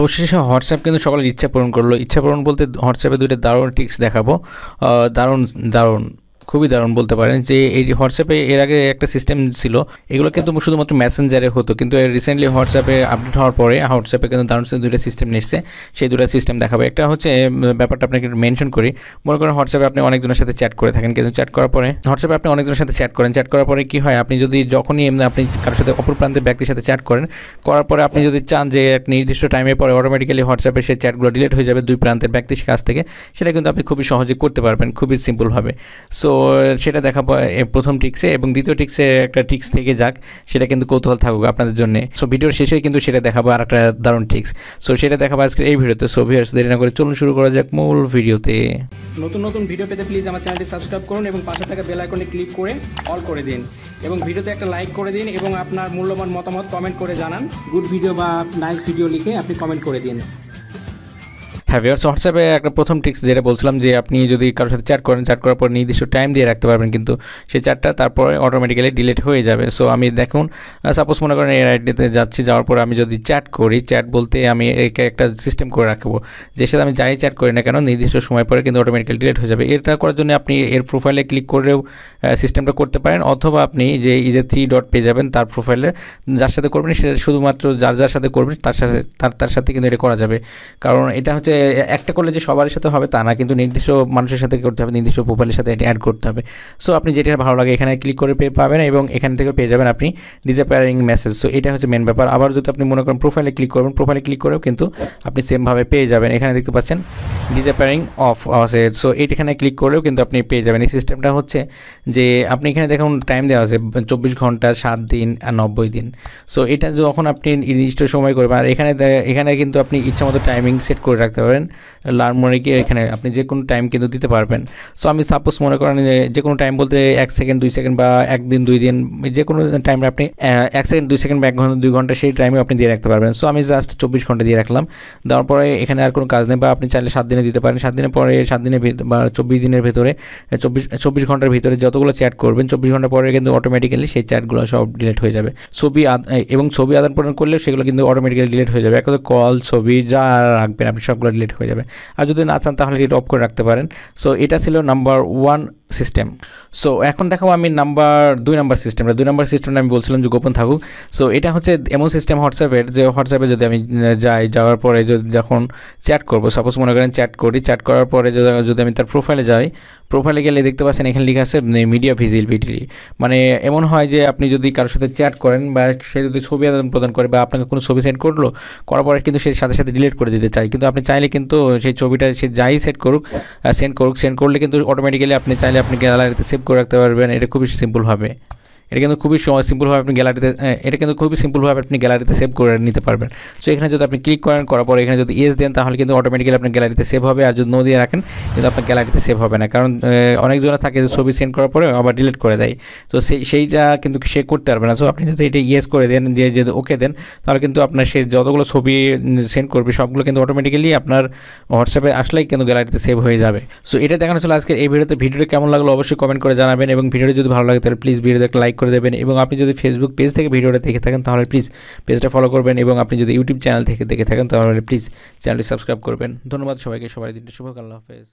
অবশেষে হোয়াটসঅ্যাপ কিন্তু সকলের ইচ্ছা পূরণ করলো। ইচ্ছা পূরণ বলতে হোয়াটসঅ্যাপে দুইটা দারুণ ট্রিক্স দেখাবো। দারুণ দারুণ খুবই দারুণ বলতে পারেন যে এই হোয়াটসঅ্যাপে এর আগে একটা সিস্টেম ছিল, এগুলো কিন্তু শুধুমাত্র মেসেঞ্জারে হতো, কিন্তু রিসেন্টলি হোয়াটসঅ্যাপে আপডেট হওয়ার পরে হোয়াটসঅ্যাপে কিন্তু দারুণ দুইটা সিস্টেম নিচ্ছে। সেই দুটো সিস্টেম দেখাবো। একটা হচ্ছে ব্যাপারটা আপনাকে মেনশন করি, মনে করেন হোয়াটসঅ্যাপে আপনি অনেকজনের সাথে চ্যাট করে থাকেন, কিন্তু চ্যাট করার পরে হোয়াটসঅ্যাপে আপনি অনেকজনের সাথে চ্যাট করেন, চ্যাট করার পরে কী হয়, আপনি যদি যখনই আপনি কারোর সাথে অপর প্রান্তের ব্যক্তির সাথে চ্যাট করার পরে আপনি যদি চান যে এক নির্দিষ্ট টাইমের পরে অটোমেটিক্যালি হোয়াটসঅ্যাপে সেই চ্যাটগুলো ডিলিট হয়ে যাবে দুই প্রান্তের ব্যক্তির কাছ থেকে, সেটা কিন্তু আপনি খুবই সহজে করতে পারবেন, খুবই সিম্পলভাবে। সো সেটা দেখাবো প্রথম ট্রিক্সে, এবং দ্বিতীয় ট্রিক্সে একটা ট্রিক্স থেকে যাক, সেটা কিন্তু কৌতূহল থাকুক আপনাদের জন্য। সো ভিডিওর শেষে কিন্তু সেটা দেখাবো আর একটা দারুণ ট্রিক্স। সো সেটা দেখাবো আজকের এই ভিডিওতে। সো ভিউয়ার্স, দেরি না করে চলুন শুরু করা যাক মূল ভিডিওতে। নতুন নতুন ভিডিও পেতে প্লিজ আমার চ্যানেলটি সাবস্ক্রাইব করুন এবং পাশে থাকা বেল আইকনে ক্লিক করে অল করে দিন, এবং ভিডিওতে একটা লাইক করে দিন, এবং আপনার মূল্যবান মতামত কমেন্ট করে জানান। গুড ভিডিও বা নাইস ভিডিও লিখে আপনি কমেন্ট করে দিন। হ্যাঁ ভিউয়ার্স, হোয়াটসঅ্যাপে একটা প্রথম ট্রিক্স যেটা বলছিলাম যে আপনি যদি কারোর সাথে চ্যাট করেন, চ্যাট করার পর নির্দিষ্ট টাইম দিয়ে রাখতে পারবেন, কিন্তু সেই চ্যাটটা তারপরে অটোমেটিক্যালি ডিলিট হয়ে যাবে। সো আমি দেখুন, সাপোজ মনে করেন এর আইডিতে যাচ্ছি, যাওয়ার পরে আমি যদি চ্যাট করি, চ্যাট বলতে আমি একে একটা সিস্টেম করে রাখবো, যে সাথে আমি যাই চ্যাট করি না কেন নির্দিষ্ট সময় পরে কিন্তু অটোমেটিক্যালি ডিলিট হয়ে যাবে। এটা করার জন্য আপনি এর প্রোফাইলে ক্লিক করেও সিস্টেমটা করতে পারেন, অথবা আপনি যে এই যে 3 ডট পেয়ে যাবেন তার প্রোফাইলে, যার সাথে করবেন সেটা শুধুমাত্র যার সাথে করবেন তার সাথে কিন্তু এটা করা যাবে। কারণ এটা হচ্ছে একটা করলে যে সবার সাথে হবে তা না, কিন্তু নির্দিষ্ট মানুষের সাথে করতে হবে, নির্দিষ্ট প্রোফাইলের সাথে এটা অ্যাড করতে হবে। সো আপনি যেটা ভালো লাগে এখানে ক্লিক করে পাবেন, এবং এখান থেকে পেয়ে যাবেন আপনি ডিসঅ্যাপিয়ারিং মেসেজ। সো এটা হচ্ছে মেন ব্যাপার। আবার যদি আপনি মনে করেন প্রোফাইলে ক্লিক করবেন, প্রোফাইলে ক্লিক করেও কিন্তু আপনি সেমভাবে পেয়ে যাবেন। এখানে দেখতে পাচ্ছেন ডিসঅ্যাপিয়ারিং অফ আছে। সো এইখানে ক্লিক করেও কিন্তু আপনি পেয়ে যাবেন। এই সিস্টেমটা হচ্ছে যে আপনি এখানে দেখুন টাইম দেওয়া আছে 24 ঘন্টা, 7 দিন আর 90 দিন। সো এটা যখন আপনি নির্দিষ্ট সময় করবেন, আর এখানে কিন্তু আপনি ইচ্ছামতো টাইমিং সেট করে রাখতে পারেন। লার্ন মনে গিয়ে এখানে আপনি যে কোনো টাইম কিন্তু দিতে পারবেন। সো আমি সাপোজ মনে করেন যে কোনো টাইম বলতে 1 সেকেন্ড, 2 সেকেন্ড বা 1 দিন, 2 দিন, যে কোনো টাইমে আপনি 1 সেকেন্ড, 2 সেকেন্ড বা 1 ঘন্টা, 2 ঘন্টা সেই টাইমে আপনি দিয়ে রাখতে পারবেন। সো আমি জাস্ট 24 ঘন্টা দিয়ে রাখলাম। দেওয়ার পরে এখানে আর কোনো কাজ নেই, বা আপনি চাইলে 7 দিনে দিতে পারেন। 7 দিনের পরে 7 দিনের বা 24 দিনের ভেতরে 24 ঘন্টার ভিতরে যতগুলো চ্যাট করবেন, 24 ঘন্টা পরে কিন্তু অটোমেটিক্যালি সেই চ্যাটগুলো সব ডিলিট হয়ে যাবে। ছবি আদান প্রদান করলেও সেগুলো কিন্তু অটোমেটিক্যালি ডিলিট হয়ে যাবে। একদম কল, ছবি যা রাখবেন আপনি সবগুলো ডিলিট হয়ে যাবে। আর যদি না চান তাহলে এটা অফ করে রাখতে পারেন। সো এটা ছিল নাম্বার 1 সিস্টেম। সো এখন দেখাবো আমি নাম্বার 2 নাম্বার সিস্টেমটা। 2 নাম্বার সিস্টেমটা আমি বলছিলাম যে গোপন থাকুক। সো এটা হচ্ছে এমন সিস্টেম হোয়াটসঅ্যাপের, যে হোয়াটসঅ্যাপে যদি আমি যাওয়ার পরে যখন চ্যাট করবো, সাপোজ মনে করেন চ্যাট করি, চ্যাট করার পরে যদি আমি তার প্রোফাইলে যাই, প্রোফাইলে গেলে দেখতে পাচ্ছেন এখানে লেখা আছে মিডিয়া ভিজিবিলিটি। মানে এমন হয় যে আপনি যদি কারোর সাথে চ্যাট করেন, বা সে যদি ছবি আদান প্রদান করে, বা আপনাকে কোনো ছবি সেন্ড করার পরে কিন্তু সে সাথে সাথে ডিলিট করে দিতে চায়, কিন্তু আপনি চাইলে কিন্তু সেই ছবিটা সে যাই সেন্ড করলে কিন্তু অটোমেটিক্যালি আপনি চাইলে আপনি গ্যালারিতে সেভ করে রাখতে পারবেন। এটা খুবই সিম্পলভাবে আপনি গ্যালারিতে সেভ করে নিতে পারবেন। সো এখানে যদি আপনি ক্লিক করার পরে এখানে যদি ইয়েস দেন, তাহলে কিন্তু অটোমেটিক্যালি আপনার গ্যালারিতে সেভ হবে। আর যদি নো দিয়ে রাখেন কিন্তু আপনার গ্যালারিতে সেভ হবে না, কারণ অনেকজনে থাকে যে ছবি সেন্ড করার পরে আবার ডিলিট করে দেয়। তো সেইটা কিন্তু সে করতে পারবে না। সো আপনি যদি এটা ইয়েস করে দেন, দিয়ে যদি ওকে দেন, তাহলে কিন্তু আপনার সে যতগুলো ছবি সেন্ড করবে সবগুলো কিন্তু অটোমেটিক্যালি আপনার হোয়াটসঅ্যাপে আসলেই কিন্তু গ্যালারিতে সেভ হয়ে যাবে। সো এটা দেখানো ছিল আজকের এই ভিডিওতে। ভিডিওটা কেমন লাগলো অবশ্যই কমেন্ট করে জানাবেন, এবং ভিডিওটা যদি ভালো লাগে তাহলে প্লিজ ভিডিওতে একটা লাইক করে দেবেন, এবং আপনি যদি ফেসবুক পেজ থেকে ভিডিওটা দেখে থাকেন তাহলে প্লিজ পেজটা ফলো করবেন, এবং আপনি যদি ইউটিউব চ্যানেল থেকে দেখে থাকেন তাহলে প্লিজ চ্যানেলটি সাবস্ক্রাইব করবেন। ধন্যবাদ সবাইকে, সবার দিনটা শুভ হোক। আল্লাহ হাফেজ।